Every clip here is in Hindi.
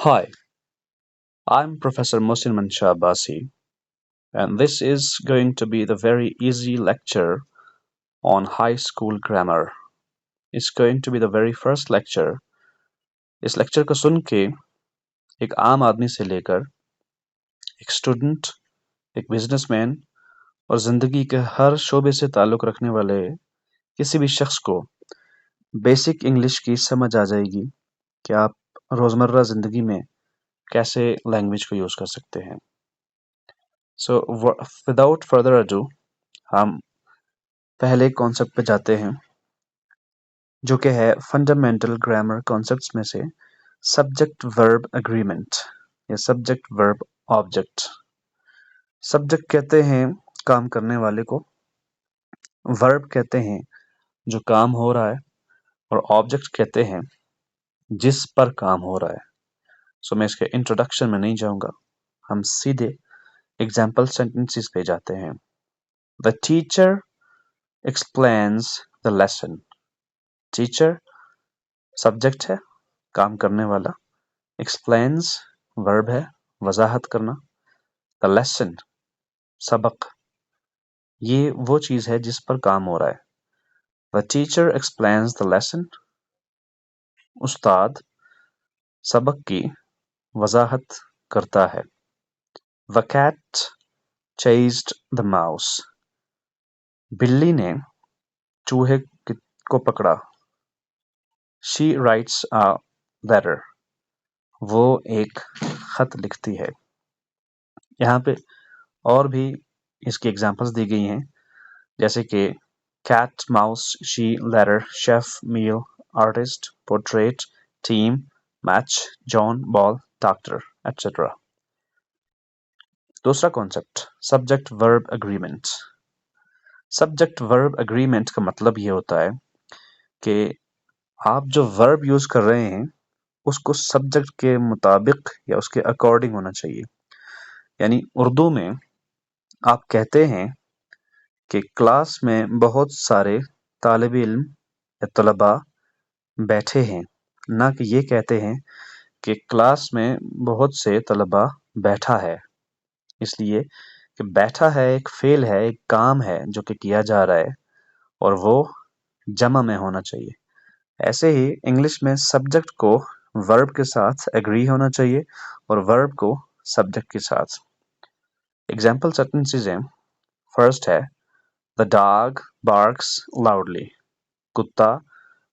Hi, I'm Professor Mohsin Mansha Abbasi, and this is going to be the very easy lecture on high school grammar. It's going to be the very first lecture. इस लेक्चर को सुन के एक आम आदमी से लेकर एक स्टूडेंट, एक बिजनेसमैन और जिंदगी के हर शोबे से ताल्लुक रखने वाले किसी भी शख्स को बेसिक इंग्लिश की समझ आ जाएगी कि आप रोजमर्रा जिंदगी में कैसे लैंग्वेज को यूज कर सकते हैं। सो विदाउट फर्दर अडू हम पहले कॉन्सेप्ट पे जाते हैं, जो कि है फंडामेंटल ग्रामर कॉन्सेप्ट्स में से सब्जेक्ट वर्ब एग्रीमेंट या सब्जेक्ट वर्ब ऑब्जेक्ट। सब्जेक्ट कहते हैं काम करने वाले को, वर्ब कहते हैं जो काम हो रहा है, और ऑब्जेक्ट कहते हैं जिस पर काम हो रहा है। सो मैं इसके इंट्रोडक्शन में नहीं जाऊंगा, हम सीधे एग्जाम्पल सेंटेंसेस पे जाते हैं। The teacher explains the lesson. Teacher subject है, काम करने वाला। एक्सप्लेन्स वर्ब है, वजाहत करना। द लेसन सबक, ये वो चीज है जिस पर काम हो रहा है। The teacher explains the lesson, उस्ताद सबक की वजाहत करता है। The cat chased the mouse, बिल्ली ने चूहे को पकड़ा। शी राइट्स अ लेटर, वो एक खत लिखती है। यहाँ पे और भी इसकी एग्जांपल्स दी गई हैं, जैसे कि cat, mouse, she, letter, chef, meal, artist, portrait, team, match, John, ball, doctor, etcetera. दूसरा concept subject verb agreement. Subject verb agreement का मतलब ये होता है कि आप जो वर्ब यूज कर रहे हैं उसको सब्जेक्ट के मुताबिक या उसके अकॉर्डिंग होना चाहिए। यानी उर्दू में आप कहते हैं कि क्लास में बहुत सारे तालिब इल्म या तलबा बैठे हैं, ना कि ये कहते हैं कि क्लास में बहुत से तलबा बैठा है। इसलिए कि बैठा है एक फेल है, एक काम है जो कि किया जा रहा है, और वो जमा में होना चाहिए। ऐसे ही इंग्लिश में सब्जेक्ट को वर्ब के साथ एग्री होना चाहिए और वर्ब को सब्जेक्ट के साथ। एग्जाम्पल सेंटेंसेस हैं। फर्स्ट है द डॉग बार्क्स लाउडली, कुत्ता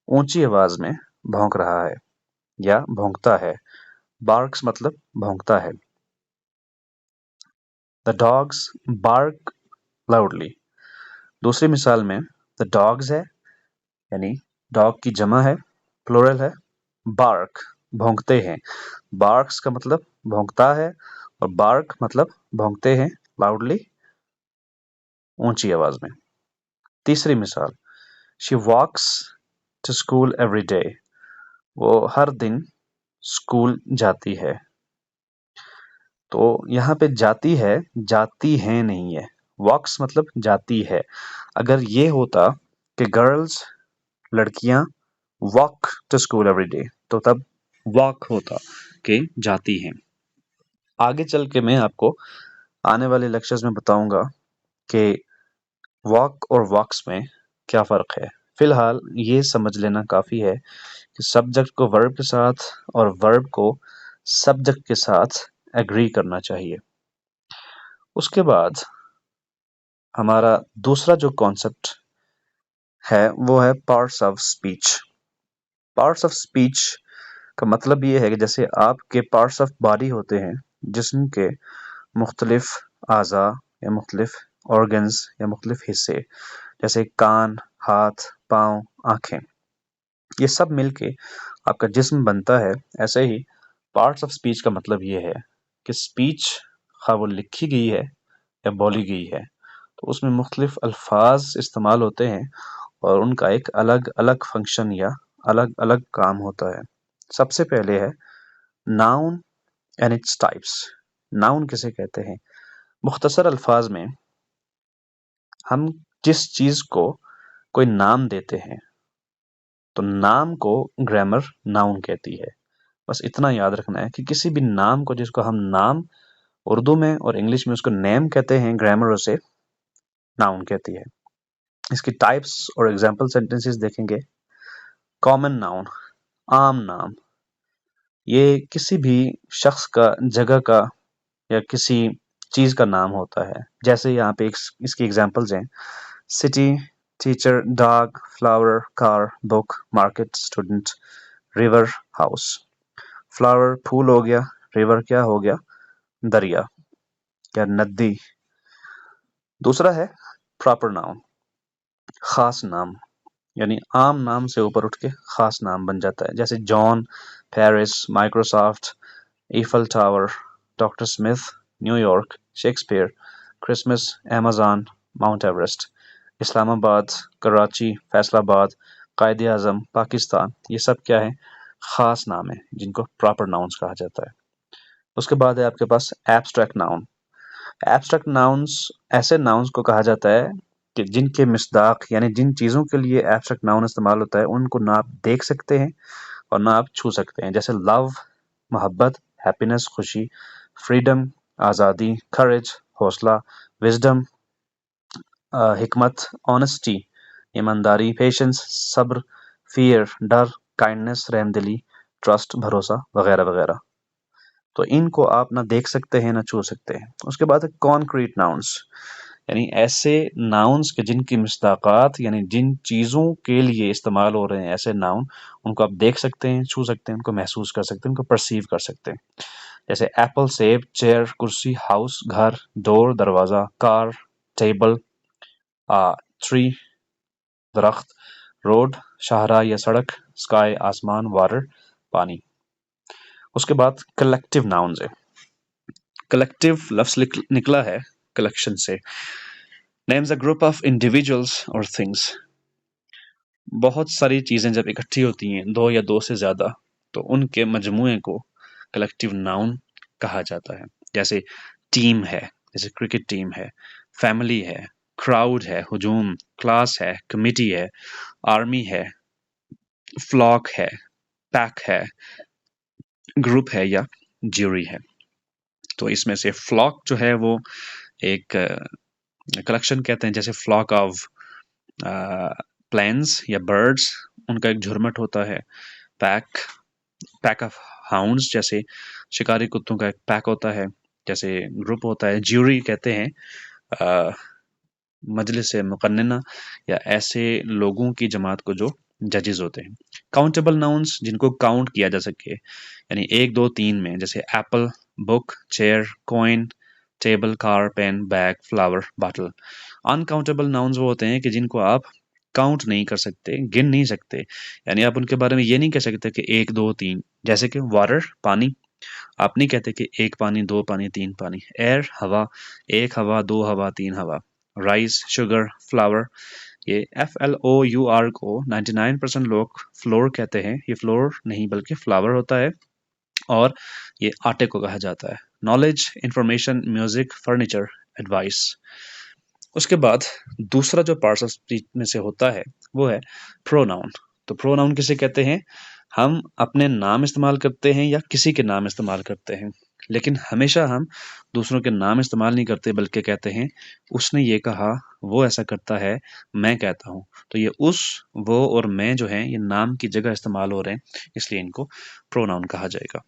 ऊंची आवाज में भौंक रहा है या भौंकता है। बार्क्स मतलब भौंकता है। The dogs bark loudly. दूसरी मिसाल में द डॉग्स है, यानी डॉग की जमा है, प्लूरल है। बार्क भौंकते हैं। बार्क्स का मतलब भौंकता है और बार्क मतलब भौंकते हैं लाउडली, ऊंची आवाज में। तीसरी मिसाल, she walks to school every day, वो हर दिन स्कूल जाती है। तो यहाँ पे जाती है, जाती है नहीं है। वॉक्स मतलब जाती है। अगर ये होता कि गर्ल्स लड़कियां walk to school every day, तो तब वॉक होता कि जाती हैं। आगे चल के मैं आपको आने वाले लेक्चर्स में बताऊंगा कि वॉक और वॉक्स में क्या फ़र्क है। फिलहाल ये समझ लेना काफ़ी है कि सब्जेक्ट को वर्ब के साथ और वर्ब को सब्जेक्ट के साथ एग्री करना चाहिए। उसके बाद हमारा दूसरा जो कॉन्सेप्ट है वो है parts of speech. Parts of speech का मतलब ये है कि जैसे आपके पार्ट्स ऑफ बॉडी होते हैं, जिस्म के मुख्तलिफ आज़ा या मुख्तलिफ ऑर्गन्स या मुख्तलिफ हिस्से, जैसे कान, हाथ, पाँव, आँखें, ये सब मिलके आपका जिस्म बनता है। ऐसे ही पार्ट्स ऑफ स्पीच का मतलब ये है कि स्पीच खा वो लिखी गई है या बोली गई है, तो उसमें मुख्तलिफ अल्फाज इस्तेमाल होते हैं और उनका एक अलग अलग फंक्शन या अलग अलग काम होता है। सबसे पहले है noun and its types. Noun किसे कहते हैं? मुख्तसर अल्फाज में हम जिस चीज को कोई नाम देते हैं, तो नाम को ग्रामर नाउन कहती है। बस इतना याद रखना है कि किसी भी नाम को, जिसको हम नाम उर्दू में और इंग्लिश में उसको नेम कहते हैं, ग्रामर उसे नाउन कहती है। इसकी टाइप्स और एग्जाम्पल सेंटेंसेस देखेंगे। कॉमन नाउन, आम नाम, ये किसी भी शख्स का, जगह का या किसी चीज का नाम होता है। जैसे यहाँ पे इसकी एग्जाम्पल्स हैं: city, teacher, dog, flower, car, book, market, student, river, house. Flower फूल हो गया, रिवर क्या हो गया, दरिया या नदी। दूसरा है प्रॉपर नाउन, खास नाम, यानी आम नाम से ऊपर उठ के खास नाम बन जाता है। जैसे John, Paris, Microsoft, Eiffel tower, doctor Smith, New York, Shakespeare, Christmas, Amazon, mount Everest. Islamabad, Karachi, Faisalabad, कायदे आजम, पाकिस्तान, ये सब क्या है, खास नाम है जिनको प्रॉपर नाउन्स कहा जाता है। उसके बाद है आपके पास एब्स्ट्रैक्ट नाउन। एब्स्ट्रैक्ट नाउन्स ऐसे नाउन्स को कहा जाता है कि जिनके मिस्दाक, यानी जिन चीज़ों के लिए एब्स्ट्रैक्ट नाउन इस्तेमाल होता है उनको ना आप देख सकते हैं और ना आप छू सकते हैं। जैसे लव, मोहब्बत, हैप्पीनेस, खुशी, फ्रीडम, आज़ादी, करेज, हौसला, विजडम, हिकमत, ऑनेस्टी, ईमानदारी, पेशेंस, सब्र, फियर, डर, काइंडनेस, रहमदिली, ट्रस्ट, भरोसा, वगैरह वगैरह। तो इनको आप ना देख सकते हैं ना छू सकते हैं। उसके बाद है कॉन्क्रीट नाउन्स, यानी ऐसे नाउन्स के जिनकी मिस्दाकात, यानी जिन चीज़ों के लिए इस्तेमाल हो रहे हैं ऐसे नाउन, उनको आप देख सकते हैं, छू सकते हैं, उनको महसूस कर सकते हैं, उनको परसीव कर सकते हैं। जैसे एप्पल, सेब, चेयर, कुर्सी, हाउस, घर, डोर, दरवाज़ा, कार, टेबल, ट्री, दरख्त, रोड, शाहराह या सड़क, स्काई, आसमान, वाटर, पानी। उसके बाद कलेक्टिव नाउन्स है। कलेक्टिव लफ्ज निकला है कलेक्शन से। Names a group of individuals और थिंग्स। बहुत सारी चीजें जब इकट्ठी होती हैं, दो या दो से ज्यादा, तो उनके मजमूए को कलेक्टिव नाउन कहा जाता है। जैसे टीम है, जैसे क्रिकेट टीम है, फैमिली है, क्राउड है, हुजूम, क्लास है, कमिटी है, आर्मी है, फ्लॉक है, पैक है, ग्रुप है या ज्यूरी है। तो इसमें से फ्लॉक जो है वो एक कलेक्शन कहते हैं। जैसे फ्लॉक ऑफ प्लेन्स या बर्ड्स, उनका एक झुरमट होता है। पैक ऑफ हाउंड्स, जैसे शिकारी कुत्तों का एक पैक होता है। जैसे ग्रुप होता है, ज्यूरी कहते हैं मजलिस मुकन्नना या ऐसे लोगों की जमात को जो जजेस होते हैं। काउंटेबल नाउन्स, जिनको काउंट किया जा सके, यानी एक दो तीन में, जैसे apple, book, chair, coin, table, car, pen, bag, flower, bottle. Uncountable nouns वो होते हैं कि जिनको आप काउंट नहीं कर सकते, गिन नहीं सकते, यानी आप उनके बारे में ये नहीं कह सकते कि एक दो तीन। जैसे कि वाटर, पानी, आप नहीं कहते कि एक पानी, दो पानी, तीन पानी। एयर, हवा, एक हवा, दो हवा, तीन हवा। राइस, शुगर, फ्लावर, ये FLOUR को 99% लोग फ्लोर कहते हैं। ये फ्लोर नहीं बल्कि फ्लावर होता है और ये आटे को कहा जाता है। Knowledge, information, music, furniture, advice. उसके बाद दूसरा जो पार्ट्स ऑफ स्पीच में से होता है वो है प्रोनाउन। तो प्रोनाउन किसे कहते हैं? हम अपने नाम इस्तेमाल करते हैं या किसी के नाम इस्तेमाल करते हैं, लेकिन हमेशा हम दूसरों के नाम इस्तेमाल नहीं करते, बल्कि कहते हैं उसने ये कहा, वो ऐसा करता है, मैं कहता हूँ। तो ये उस, वो और मैं जो है, ये नाम की जगह इस्तेमाल हो रहे हैं, इसलिए इनको प्रोनाउन कहा जाएगा।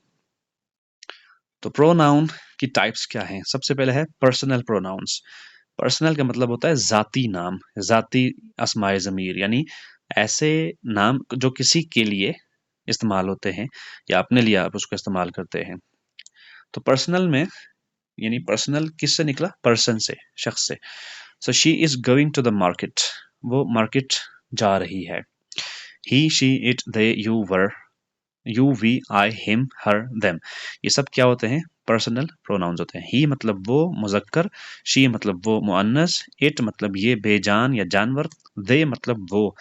तो प्रोनाउन की टाइप्स क्या हैं? सबसे पहले है पर्सनल प्रोनाउंस। पर्सनल का मतलब होता है जाती नाम, जाती अस्माए ज़मीर, यानी ऐसे नाम जो किसी के लिए इस्तेमाल होते हैं या अपने लिए आप उसको इस्तेमाल करते हैं। तो पर्सनल में, यानी पर्सनल किससे निकला? पर्सन से, शख्स से। So she is going to the market, वो मार्केट जा रही है। He, she, it, they, you, were, you, we, I, him, her, them, ये सब क्या होते हैं? पर्सनल प्रोनाउंस होते हैं। ही मतलब वो, मुजक्कर, शी मतलब वो, मुअन्नस, इट मतलब ये बेजान या जानवर, दे मतलब वो,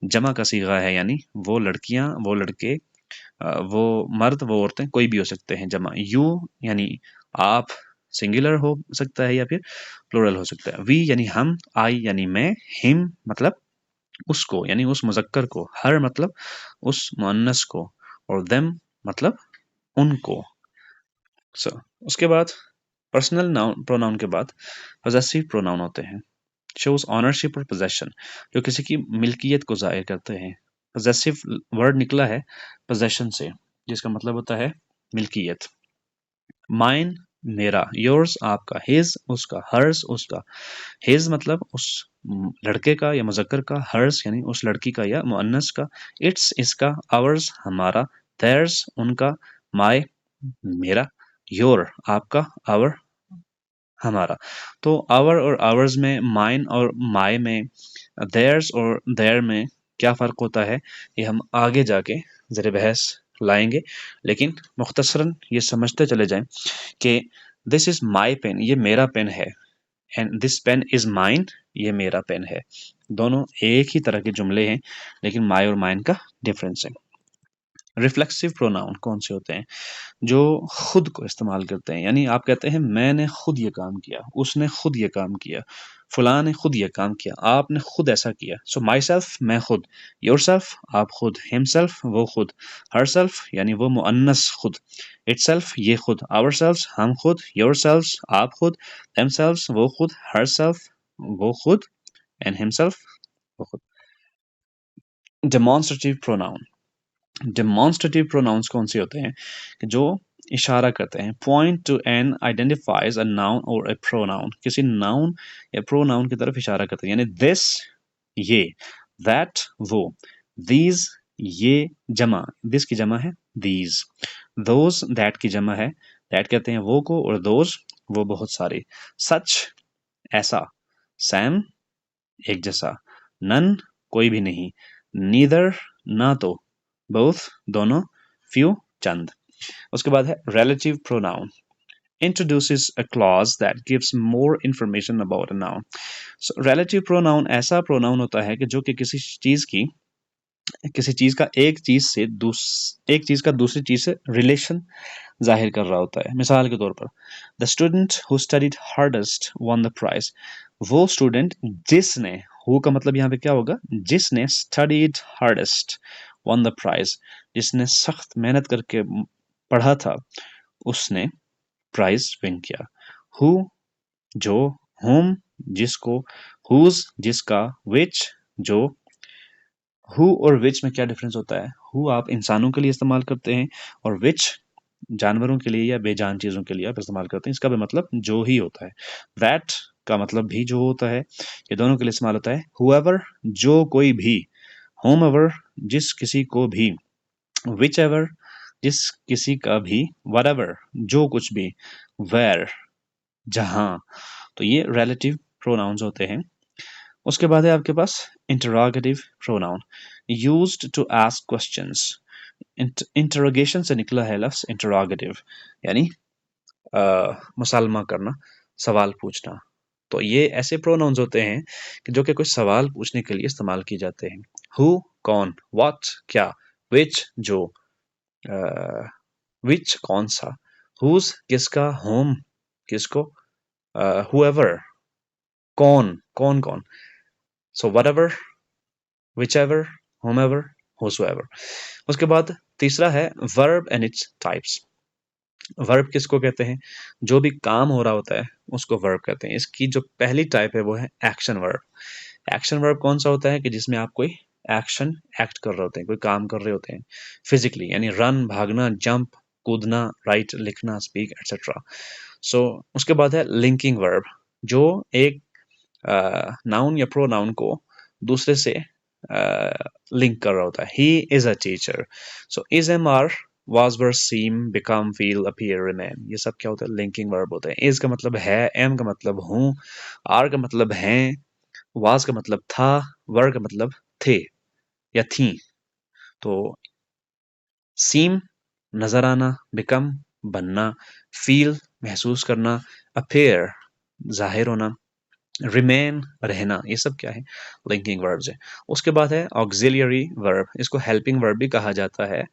जमा का सीगा है, यानी वो लड़कियां, वो लड़के, वो मर्द, वो औरतें, कोई भी हो सकते हैं जमा। यू यानी आप, सिंगुलर हो सकता है या फिर प्लूरल हो सकता है। वी यानी हम, आई यानी मैं, हिम मतलब उसको, यानी उस मुजक्कर को, हर मतलब उस मुअन्नस को, और देम मतलब उनको। उसके बाद पर्सनल नाउन प्रोनाउन के बाद पोजेसिव प्रोनाउन होते हैं। शोज ऑनरशिप और पोजेशन, जो किसी की मिल्कियत को जाहिर करते हैं। पोजेसिव वर्ड निकला है पोजेशन से, जिसका मतलब होता है मिल्कियत। माइन मेरा, योर्स आपका, हिज उसका, हर्स उसका। हिज मतलब उस लड़के का या मुजक्कर का, हर्स यानी उस लड़की का या मुअन्नस का, इट्स इसका, आवर्स हमारा, थेयर्स उनका, माय मेरा, योर आपका, आवर हमारा। तो आवर और आवर्स में, माइन और माय में, देयर्स और देयर में क्या फ़र्क होता है, ये हम आगे जाके ज़रा बहस लाएंगे। लेकिन मुख्तसरन ये समझते चले जाएं कि दिस इज़ माय पेन, ये मेरा पेन है, and this pen is mine, ये मेरा पेन है। दोनों एक ही तरह के जुमले हैं, लेकिन माय और माइन का डिफरेंस है। रिफ्लेक्सिव प्रोनाउन कौन से होते हैं, जो खुद को इस्तेमाल करते हैं। यानी आप कहते हैं मैंने खुद ये काम किया, उसने खुद ये काम किया, फलां ने खुद ये काम किया, आपने खुद ऐसा किया। सो माई सेल्फ मैं खुद, योर सेल्फ आप खुद, हिमसेल्फ वो खुद, हर सेल्फ यानी वो मुअन्नस खुद, इट सेल्फ ये खुद, आवर सेल्फ हम खुद, योर सेल्फ आप खुद, देम सेल्फ वो खुद, हर सेल्फ वो खुद, एंड हिमसेल्फ वो खुद। डेमोन्स्ट्रेटिव प्रोनाउन, डेमोन्स्ट्रेटिव प्रोनाउंस कौन से होते हैं कि जो इशारा करते हैं। Point to an identifies a noun or a pronoun, किसी नाउन या प्रोनाउन की तरफ इशारा करते हैं। यानी दिस ये, दैट वो, दीज ये जमा, दिस की जमा है दीज, दोज दैट की जमा है, दैट कहते हैं वो को, और दोज वो बहुत सारे, सच ऐसा, सैम एक जैसा, नन कोई भी नहीं, नीदर ना तो, बोथ दोनों, फ्यू चंद। उसके बाद है relative pronoun, introduces a clause that gives more information about a noun. So relative pronoun ऐसा pronoun होता है कि जो कि किसी चीज का एक चीज का दूसरी चीज से रिलेशन जाहिर कर रहा होता है। मिसाल के तौर पर the student who studied hardest won the prize, वो स्टूडेंट जिसने, हु का मतलब यहाँ पे क्या होगा, जिसने studied hardest won the prize, जिसने सख्त मेहनत करके पढ़ा था, उसने प्राइज विन किया। हु जो, हुम जिसको, हुज जिसका, विच जो। हु और विच में क्या डिफरेंस होता है, हु आप इंसानों के लिए इस्तेमाल करते हैं, और विच जानवरों के लिए या बेजान चीजों के लिए आप इस्तेमाल करते हैं। इसका भी मतलब जो ही होता है। दैट का मतलब भी जो होता है, ये दोनों के लिए इस्तेमाल होता है। हुएवर जो कोई भी, होमएवर जिस किसी को भी, विच एवर जिस किसी का भी, whatever जो कुछ भी, वेर जहां। तो ये relative pronouns होते हैं। उसके बाद है आपके पास interrogative pronoun, used to ask questions. interrogation से निकला है लफ्ज interrogative, यानी मुसालमा करना, सवाल पूछना। तो ये ऐसे प्रोनाउंस होते हैं कि जो कि कोई सवाल पूछने के लिए इस्तेमाल किए जाते हैं। हु कौन, व्हाट क्या, विच जो, विच कौन सा, हुज किसका, होम किसको, हुएवर कौन कौन कौन। So whatever, whichever, whomever, whosever. उसके बाद तीसरा है verb and its types. Verb किसको कहते हैं, जो भी काम हो रहा होता है उसको वर्ब कहते हैं। इसकी जो पहली टाइप है वो है एक्शन वर्ब। एक्शन वर्ब कौन सा होता है कि जिसमें आप कोई एक्शन एक्ट कर रहे होते हैं, कोई काम कर रहे होते हैं फिजिकली, यानी रन भागना, जंप कूदना, राइट लिखना, स्पीक एटसेट्रा। सो उसके बाद है लिंकिंग वर्ब, जो एक नाउन या प्रोनाउन को दूसरे से लिंक कर रहा होता है। He is a teacher, so is am are, was were seem become feel appear remain, ये सब क्या होता है, लिंकिंग वर्ब होते हैं। इज का मतलब है, एम का मतलब हूं, आर का मतलब हैं, was का मतलब था, वर का मतलब थे या थी। तो seem नजर आना, become बनना, feel महसूस करना, appear जाहिर होना, remain रहना, ये सब क्या है, लिंकिंग वर्ब्स है। उसके बाद है ऑक्सिलियरी वर्ब, इसको हेल्पिंग वर्ब भी कहा जाता है।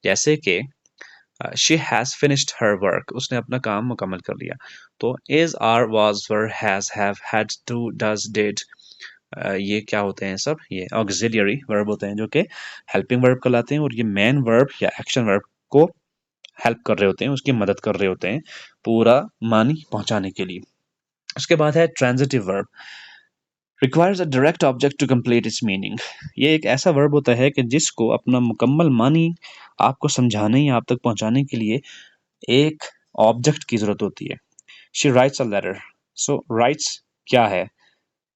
जैसे कि she has finished her work, उसने अपना काम मुकम्मल कर लिया। तो is, are, was, were, has, have, had, to, does, did, ये क्या होते हैं, सब ये ऑक्सिलियरी वर्ब होते हैं जो कि हेल्पिंग वर्ब कहलाते हैं, और ये मेन वर्ब या एक्शन वर्ब को हेल्प कर रहे होते हैं, उसकी मदद कर रहे होते हैं पूरा मानी पहुंचाने के लिए। उसके बाद है transitive verb, requires a direct object to complete its meaning. ये एक ऐसा वर्ब होता है कि जिसको अपना मुकम्मल मानी आपको समझाने या आप तक पहुंचाने के लिए एक ऑब्जेक्ट की जरूरत होती है। She writes a letter. So writes क्या है?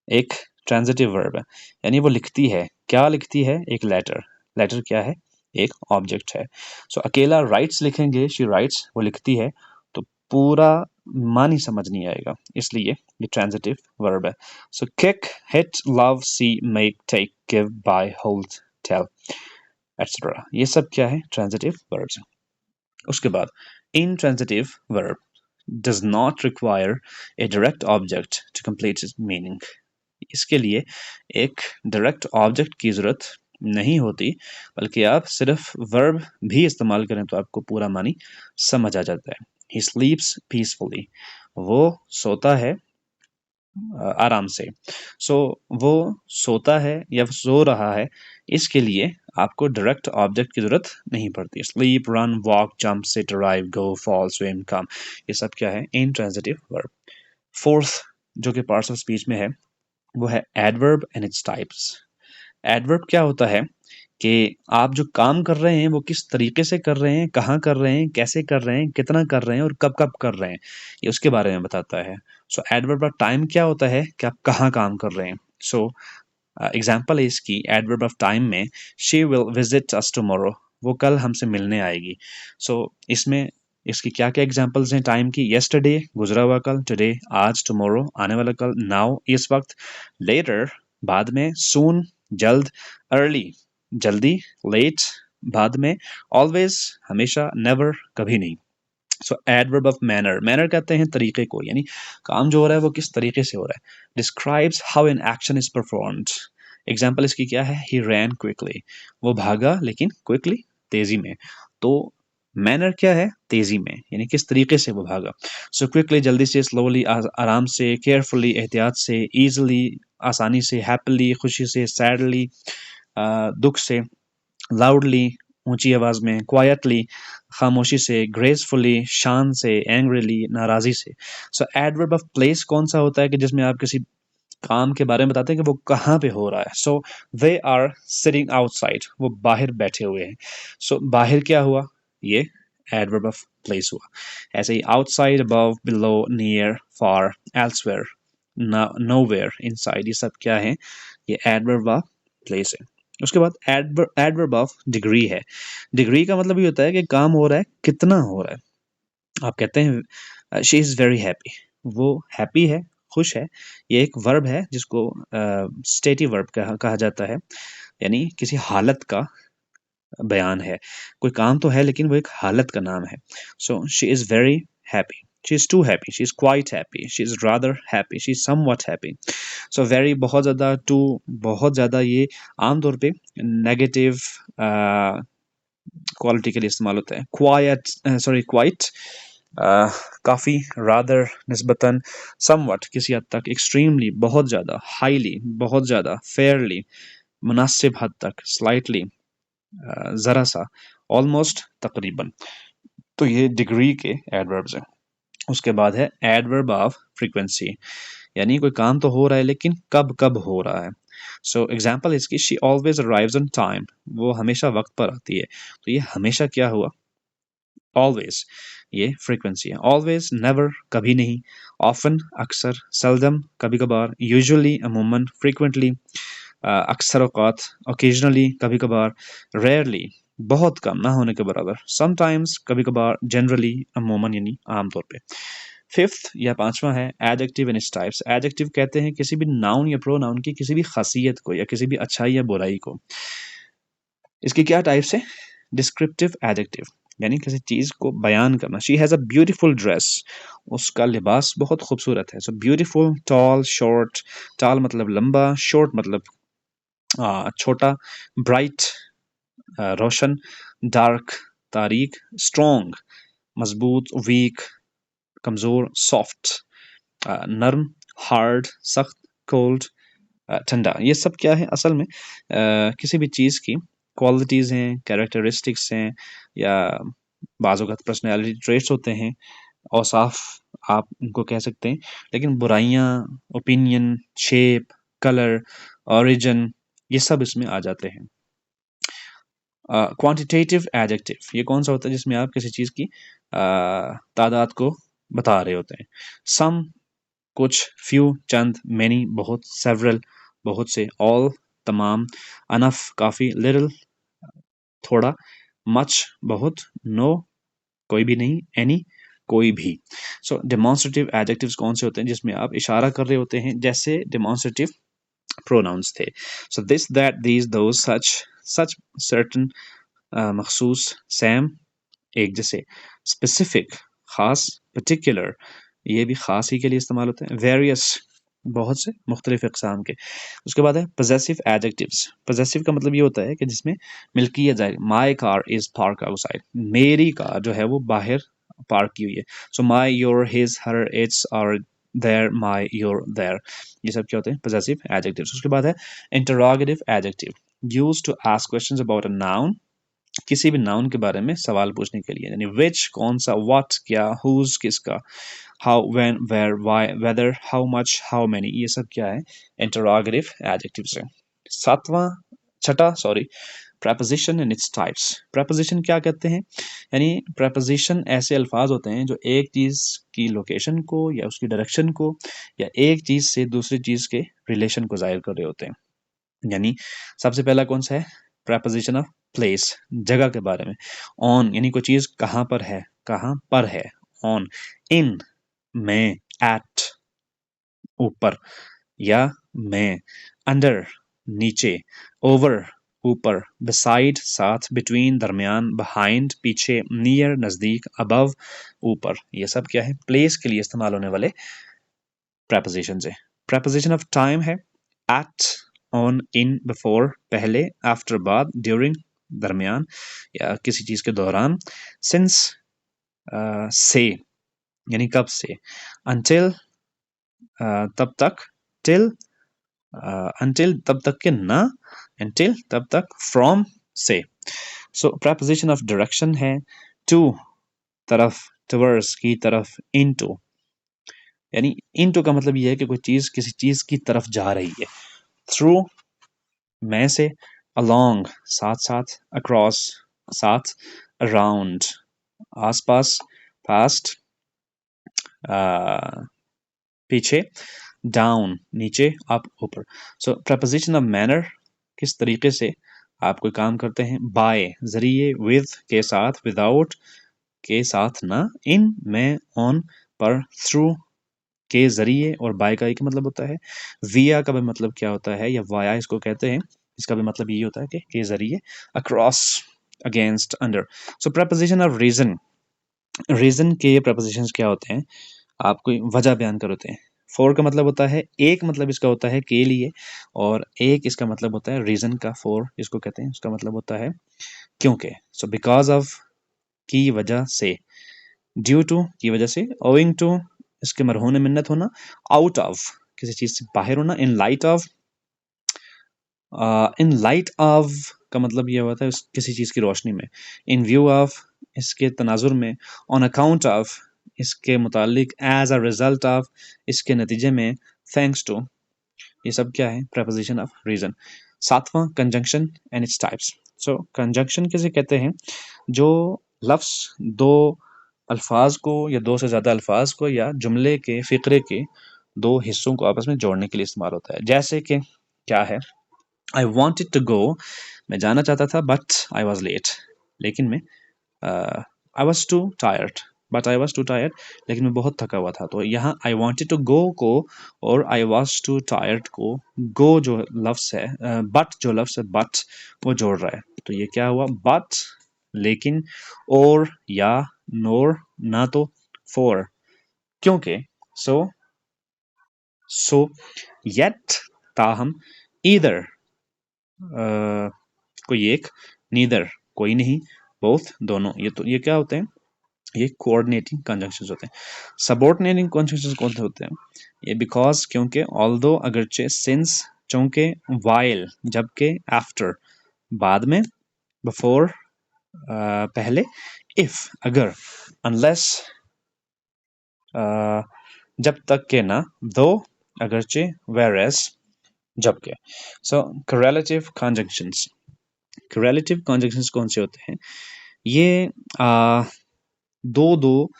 एक ट्रांजिटिव वर्ब है, यानी वो लिखती है। क्या लिखती है? एक लेटर। लेटर क्या है? एक ऑब्जेक्ट है। सो अकेला राइट्स लिखेंगे, शी राइट्स, वो लिखती है, तो पूरा मानी समझ नहीं आएगा, इसलिए ये ट्रांजिटिव वर्ब है। So kick, hit, love, see, make, take, give, buy, hold, tell, etcetera, ये सब क्या है? ट्रांजिटिव वर्ब्स हैं। उसके बाद intransitive verb does not require a direct object to complete its meaning. इसके लिए एक डायरेक्ट ऑब्जेक्ट की जरूरत नहीं होती, बल्कि आप सिर्फ वर्ब भी इस्तेमाल करें तो आपको पूरा मानी समझ आ जाता है। He sleeps peacefully. वो सोता है आराम से। सो वो सोता है या सो रहा है, इसके लिए आपको डायरेक्ट ऑब्जेक्ट की जरूरत नहीं पड़ती। Sleep, run, walk, jump, sit, arrive, go, fall, swim, come, ये सब क्या है? Intransitive verb. फोर्थ जो कि पार्ट्स ऑफ स्पीच में है वो है adverb and its types. Adverb क्या होता है कि आप जो काम कर रहे हैं वो किस तरीके से कर रहे हैं, कहाँ कर रहे हैं, कैसे कर रहे हैं, कितना कर रहे हैं और कब कब कर रहे हैं, ये उसके बारे में बताता है। सो एडवर्ब ऑफ टाइम क्या होता है कि आप कहाँ काम कर रहे हैं। सो एग्जाम्पल है इसकी, एडवर्ब ऑफ टाइम में she will visit us tomorrow, वो कल हमसे मिलने आएगी। सो इसमें इसकी क्या क्या एग्जाम्पल्स हैं टाइम की? येस्टरडे, गुजरा हुआ कल, टुडे, आज, टुमारो, आने वाला कल, नाउ, इस वक्त, लेटर, बाद में, सून, जल्द, अर्ली, जल्दी, लेट, बाद में, ऑलवेज, हमेशा, नेवर, कभी नहीं। सो एडवर्ब ऑफ मैनर, मैनर कहते हैं तरीके को, यानी काम जो हो रहा है वो किस तरीके से हो रहा है। Describes how an action is performed. Example इसकी क्या है? ही रैन क्विकली, वो भागा लेकिन क्विकली, तेजी में। तो मैनर क्या है? तेजी में, यानी किस तरीके से वो भागा। सो क्विकली, जल्दी से, स्लोली, आराम से, केयरफुली, एहतियात से, इजिली, आसानी से, हैप्पीली, खुशी से, सैडली, दुख से, लाउडली, ऊंची आवाज में, क्वाइटली, खामोशी से, ग्रेसफुली, शान से, एंग्रीली, नाराजी से। सो एडवर्ब ऑफ प्लेस कौन सा होता है कि जिसमें आप किसी काम के बारे में बताते हैं कि वो कहाँ पे हो रहा है। सो दे आर सिटिंग आउटसाइड, वो बाहर बैठे हुए हैं। सो बाहर क्या हुआ? ये एडवर्ब ऑफ प्लेस हुआ। ऐसे ही आउटसाइड, अबव, बिलो, नियर, फार, एल्सवेयर, नोवेयर, इनसाइड, ये सब क्या है? ये एडवर्ब ऑफ प्लेस है। उसके बाद एडवर्ब ऑफ डिग्री है। डिग्री का मतलब ये होता है कि काम हो रहा है, कितना हो रहा है। आप कहते हैं शी इज वेरी हैप्पी, वो हैप्पी है, खुश है। ये एक वर्ब है जिसको स्टेटिव वर्ब कहा जाता है, यानी किसी हालत का बयान है। कोई काम तो है लेकिन वो एक हालत का नाम है। So she is very happy, she is too happy, she is quite happy, she is rather happy, she is somewhat happy. So very बहुत ज़्यादा, टू बहुत ज़्यादा, ये आमतौर पे नेगेटिव क्वालिटी के लिए इस्तेमाल होता है। क्वाइट काफ़ी, रादर निस्बतन, समवट किसी हद तक, एक्सट्रीमली बहुत ज़्यादा, हाईली बहुत ज़्यादा, फेयरली मुनासिब हद तक, स्लाइटली ज़रा सा, ऑलमोस्ट तकरीबन। तो ये डिग्री के एडवर्ब्स हैं। उसके बाद है एडवर्ब ऑफ फ्रीक्वेंसी, यानी कोई काम तो हो रहा है लेकिन कब कब हो रहा है। सो एग्जाम्पल इसकी, she always arrives on time, वो हमेशा वक्त पर आती है। तो ये हमेशा क्या हुआ? ऑलवेज, ये फ्रीक्वेंसी है। ऑलवेज, नेवर, कभी नहीं, ऑफन, अक्सर, सेल्दम, कभी कभार, यूजुअली, अमूमन, फ्रीक्वेंटली, अक्सर औकात, ओकेजनली, कभी कभार, रेयरली, बहुत कम, ना होने के बराबर, समटाइम्स, कभी कभार, जनरली, अमूमन, यानी आमतौर पे। फिफ्थ या पांचवा है adjective and its types. Adjective कहते हैं किसी भी नाउन या प्रोनाउन की किसी भी खासियत को या किसी भी अच्छाई या बुराई को। इसकी क्या टाइप्स है? डिस्क्रिप्टिव एडजेक्टिव, यानी किसी चीज को बयान करना। She has a beautiful dress, उसका लिबास बहुत खूबसूरत है। So beautiful, tall, short, tall मतलब लंबा, शॉर्ट मतलब छोटा, ब्राइट रोशन, डार्क तारीक, स्ट्रॉन्ग मजबूत, वीक कमजोर, सॉफ्ट नर्म, हार्ड सख्त, कोल्ड ठंडा। ये सब क्या है असल में? किसी भी चीज़ की क्वालिटीज़ हैं, कैरेक्टरिस्टिक्स हैं, या बाज़ औक़ात पर्सनैलिटी ट्रेट्स होते हैं, औसाफ आप उनको कह सकते हैं, लेकिन बुराइयाँ, ओपिनियन, शेप, कलर, ओरिजिन ये सब इसमें आ जाते हैं। क्वांटिटेटिव एडजेक्टिव ये कौन सा होता है जिसमें आप किसी चीज़ की तादाद को बता रहे होते हैं। सम कुछ, फ्यू चंद, मैनी बहुत, सेवरल बहुत से, ऑल तमाम, अनफ काफ़ी, लिटिल थोड़ा, मच बहुत, नो कोई भी नहीं, एनी कोई भी। सो डेमोन्स्ट्रेटिव एडजेक्टिव्स कौन से होते हैं जिसमें आप इशारा कर रहे होते हैं, जैसे डेमोन्स्ट्रेटिव प्रोनाउंस थे। So this, that, these, those, such, certain, मखसूस, सैम एक जैसे, स्पेसिफिक खास, पर्टिकुलर ये भी खास ही के लिए इस्तेमाल होते हैं, वेरियस बहुत से, मुख्तलिफ इकसाम के। उसके बाद है पोजेसिव एडजेक्टिव्स। पोजेसिव का मतलब ये होता है कि जिसमें मिल्कियत जाए, my car is park outside, मेरी कार जो है वो बाहर पार्क की हुई है। सो माई, योर, हिज, हर, इट्स, और देयर, माई, योर, देयर ये सब क्या होते हैं पोजेसिव एडजेक्टिव्स। उसके बाद है interrogative adjective, used to ask questions about a noun किसी भी नाउन के बारे में सवाल पूछने के लिए, यानी विच कौन सा, व्हाट क्या, हुज किसका, how, when, where, why, whether, how much, how many ये सब क्या है इंटरोगेटिव एडजेक्टिव्स है। छठा preposition and its types। preposition क्या कहते हैं, यानी preposition ऐसे अल्फाज होते हैं जो एक चीज की लोकेशन को या उसकी डायरेक्शन को या एक चीज से दूसरी चीज के रिलेशन को जाहिर कर रहे होते हैं। यानी सबसे पहला कौन सा है preposition ऑफ प्लेस, जगह के बारे में। ऑन यानी कोई चीज कहाँ पर है, ऑन। इन में, एट ऊपर या में, अंडर नीचे, ओवर ऊपर, बिसाइड साथ, बिटवीन दरमियान, बिहाइंड पीछे, नियर नजदीक, अबव ऊपर ये सब क्या है प्लेस के लिए इस्तेमाल होने वाले prepositions है। preposition ऑफ टाइम है at, on, in, before पहले, after बाद, during दरमियान या किसी चीज के दौरान, since से यानी कब से, until तब तक, till until तब तक के ना, until तब तक, from से। so preposition of direction है to तरफ, towards की तरफ, into यानी into का मतलब ये है कि कोई चीज किसी चीज की तरफ जा रही है। through में से, along साथ साथ, across साथ, around आसपास, past पीछे, down नीचे, up ऊपर। so preposition of manner किस तरीके से आप कोई काम करते हैं, by जरिए, with के साथ, without के साथ ना, in में, on पर, through के जरिए, और by का एक मतलब होता है, via का भी मतलब क्या होता है या via इसको कहते हैं, इसका भी मतलब ये होता है कि के जरिए, across, against, under। so preposition of reason, reason के prepositions क्या होते हैं, आप कोई वजह बयान कर होते हैं। फॉर का मतलब होता है एक, मतलब इसका होता है के लिए, और एक इसका मतलब होता है रीजन का, फॉर इसको कहते हैं उसका मतलब होता है क्योंकि। सो बिकॉज ऑफ की वजह से, ड्यू टू की वजह से, ओइंग टू इसके मरहून मिन्नत होना, आउट ऑफ किसी चीज से बाहर होना, in light of, in light of का मतलब ये होता है किसी चीज की रोशनी में, इन व्यू ऑफ इसके तनाजुर में, ऑन अकाउंट ऑफ इसके मुतालिक, एज अ रिजल्ट ऑफ इसके नतीजे में, थैंक्स टू ये सब क्या है preposition ऑफ रीजन। सातवां conjunction and its types. So conjunction किसे कहते हैं, जो लफ्ज दो अल्फाज को या दो से ज्यादा अल्फाज को या जुमले के फिक्रे के दो हिस्सों को आपस में जोड़ने के लिए इस्तेमाल होता है। जैसे कि क्या है, I wanted to go मैं जाना चाहता था but I was late लेकिन मैं I was too tired but I was too tired लेकिन मैं बहुत थका हुआ था। तो यहाँ I wanted to go को और I was too tired को go जो लफ्ज है but जो लफ्ज है but वो जोड़ रहा है। तो ये क्या हुआ but लेकिन, और, या, नोर ना तो, for क्योंकि, so yet ताहम, either कोई एक, नीदर कोई नहीं, बोथ दोनों। ये क्या होते हैं, ये कोऑर्डिनेटिंग कंजंक्शंस होते हैं। सबऑर्डिनेटिंग कंजंक्शंस कौन से होते हैं, ये बिकॉज क्योंकि, ऑल्दो अगरचे, सिंस चूंकि, वाइल जबकि, आफ्टर बाद में, बिफोर पहले, इफ अगर, अनलेस जब तक के ना, दो अगरचे, whereas जबकि। सो correlative conjunctions, correlative conjunctions कौन से होते हैं? ये दो दो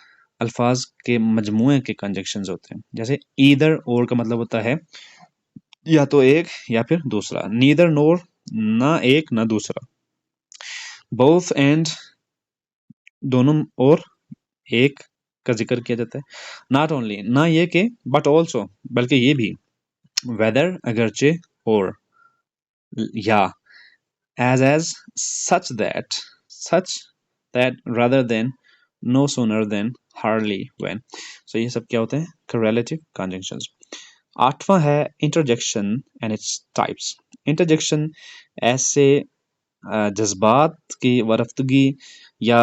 अल्फाज के मजमुए के कंजक्शंस होते हैं। जैसे ईदर और का मतलब होता है या तो एक या फिर दूसरा, नीदर नोर, ना एक ना दूसरा, बोथ एंड दोनों और एक का जिक्र किया जाता है, नॉट ओनली ना ये के, बट ऑल्सो बल्कि ये भी, वेदर अगरचे और, या, as such that rather than, no sooner than, hardly when। so ये सब क्या होते हैं? correlative conjunctions। आठवां है interjection and its types. Interjection ऐसे जज्बात की वरफ्तगी या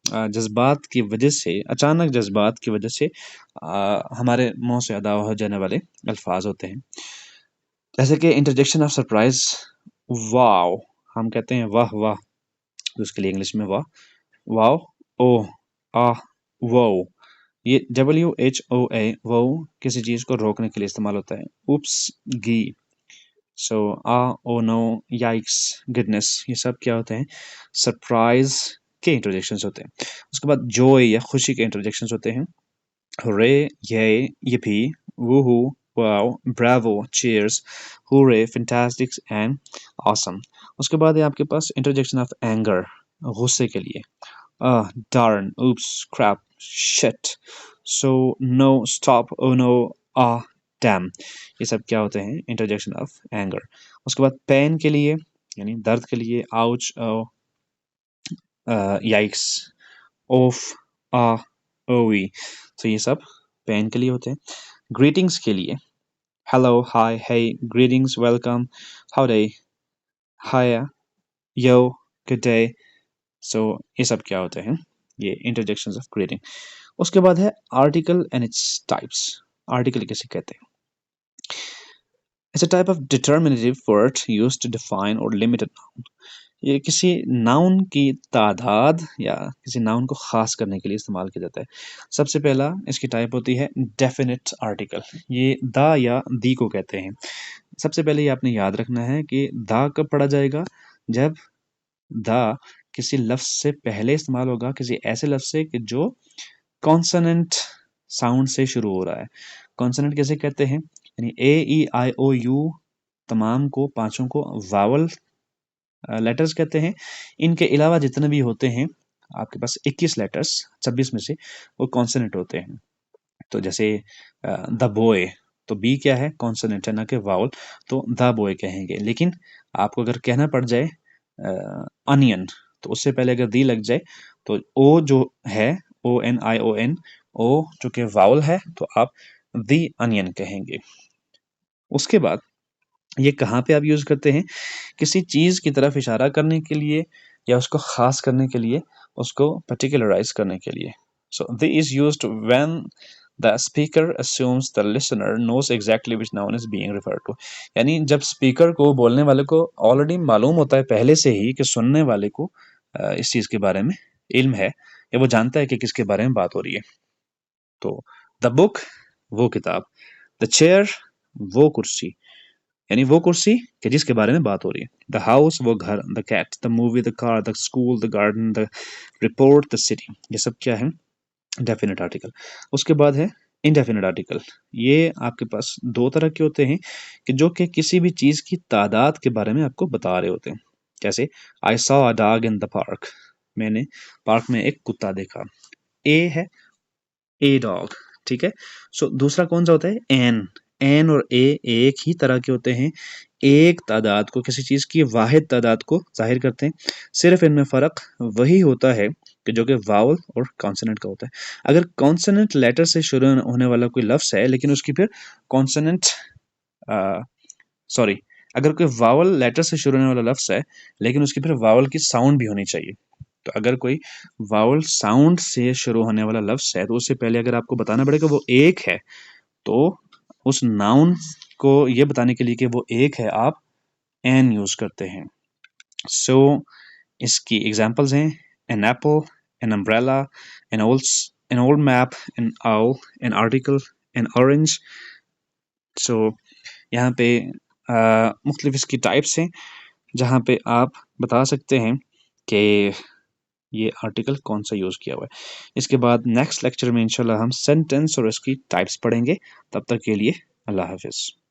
जज्बात की वजह से, अचानक जज्बात की वजह से हमारे मुंह से अदा हो जाने वाले अल्फाज होते हैं। जैसे कि इंटरजेक्शन ऑफ सरप्राइज, वाव, हम कहते हैं वाह वाह, तो उसके लिए इंग्लिश में वाह, वाव, ओ, आ, वो, ये WHOA, वो किसी चीज को रोकने के लिए इस्तेमाल होता है। उप्स, गी, सो आ, ओ नो, याइक्स, गुडनेस, ये सब क्या होते हैं? सरप्राइज के इंटरजेक्शंस होते हैं। उसके बाद जॉय या खुशी के इंटरजेक्शंस होते हैं। हुर्रे, ये, yippee, woohoo, wow, bravo, cheers, hooray, fantastic and awesome। उसके बाद है आपके पास इंटरजेक्शन ऑफ एंगर, गुस्से के लिए, darn, oops, crap, shit, so, no, stop, oh no, damn, ये सब क्या होते हैं? Interjection of anger. उसके बाद पेन के लिए यानी दर्द के लिए, ouch, yikes, off, ओवी, तो ये सब पेन के लिए होते हैं। ग्रीटिंग्स के लिए हेलो, हाय, हे, ग्रीटिंग्स, वेलकम, हाउडे, हाय, यो, गुड डे, सो ये सब क्या होते हैं? ये इंटरजेक्शंस ऑफ ग्रीटिंग। उसके बाद है article and its types. Article किसे कहते हैं? It's a type of determinative word used to define or limit a noun. ये किसी नाउन की तादाद या किसी नाउन को खास करने के लिए इस्तेमाल किया जाता है। सबसे पहला इसकी टाइप होती है डेफिनेट आर्टिकल, ये द या दी को कहते हैं। सबसे पहले ये आपने याद रखना है कि द कब पढ़ा जाएगा? जब द किसी लफ्ज से पहले इस्तेमाल होगा, किसी ऐसे लफ्ज से कि जो कॉन्सोनेंट साउंड से शुरू हो रहा है। कॉन्सोनेंट किसे कहते हैं? यानी A E I O U तमाम को, पांचों को वावल लेटर्स कहते हैं। इनके अलावा जितने भी होते हैं आपके पास 21 लेटर्स, 26 में से वो कॉन्सोनेंट होते हैं। तो जैसे द बॉय, तो बी क्या है? कॉन्सोनेंट है, ना कि वावल, तो द बॉय कहेंगे। लेकिन आपको अगर कहना पड़ जाए अनियन, तो उससे पहले अगर दी लग जाए तो ओ जो है, ONION, ओ जो कि वावल है, तो आप दी अनियन कहेंगे। उसके बाद ये कहाँ पे आप यूज करते हैं? किसी चीज की तरफ इशारा करने के लिए या उसको खास करने के लिए, उसको पर्टिकुलराइज करने के लिए। So the is used when the speaker assumes the listener knows exactly which noun is being referred to। यानी जब स्पीकर को, बोलने वाले को ऑलरेडी मालूम होता है पहले से ही कि सुनने वाले को इस चीज के बारे में इल्म है, या वो जानता है कि किसके बारे में बात हो रही है। तो द बुक, वो किताब, द चेयर, वो कुर्सी, यानी वो कुर्सी कि जिसके बारे में बात हो रही है। द हाउस, वो घर, the cat, the movie, the car, the school, the garden, the report, the city, ये सब क्या है? Definite article. उसके बाद है इनडेफिनेट आर्टिकल। ये आपके पास दो तरह के होते हैं कि जो कि किसी भी चीज की तादाद के बारे में आपको बता रहे होते हैं। जैसे I saw a dog in the park, मैंने पार्क में एक कुत्ता देखा। ए है ए डॉग, ठीक है। सो दूसरा कौन सा होता है? एन और ए एक ही तरह के होते हैं, एक तादाद को, किसी चीज की वाहिद तादाद को जाहिर करते हैं। सिर्फ इनमें फर्क वही होता है कि जो कि वावल और कॉन्सोनेंट का होता है। अगर कॉन्सोनेंट लेटर से शुरू होने वाला कोई लफ्ज है लेकिन उसकी फिर कॉन्सोनेंट, सॉरी, अगर कोई वावल लेटर से शुरू होने वाला लफ्ज है लेकिन उसकी फिर वावल की साउंड भी होनी चाहिए। तो अगर कोई वावल साउंड से शुरू होने वाला लफ्ज है तो उससे पहले अगर आपको बताना पड़ेगा वो एक है, तो उस नाउन को ये बताने के लिए कि वो एक है, आप एन यूज करते हैं। सो इसकी एग्जांपल्स हैं an apple, an umbrella, an old map, an owl, an article, an orange. सो यहाँ पे मुख्तलिफ इसकी टाइप्स हैं जहाँ पे आप बता सकते हैं कि ये आर्टिकल कौन सा यूज़ किया हुआ है। इसके बाद नेक्स्ट लेक्चर में इंशाल्लाह हम सेंटेंस और इसकी टाइप्स पढ़ेंगे। तब तक के लिए अल्लाह हाफिज़।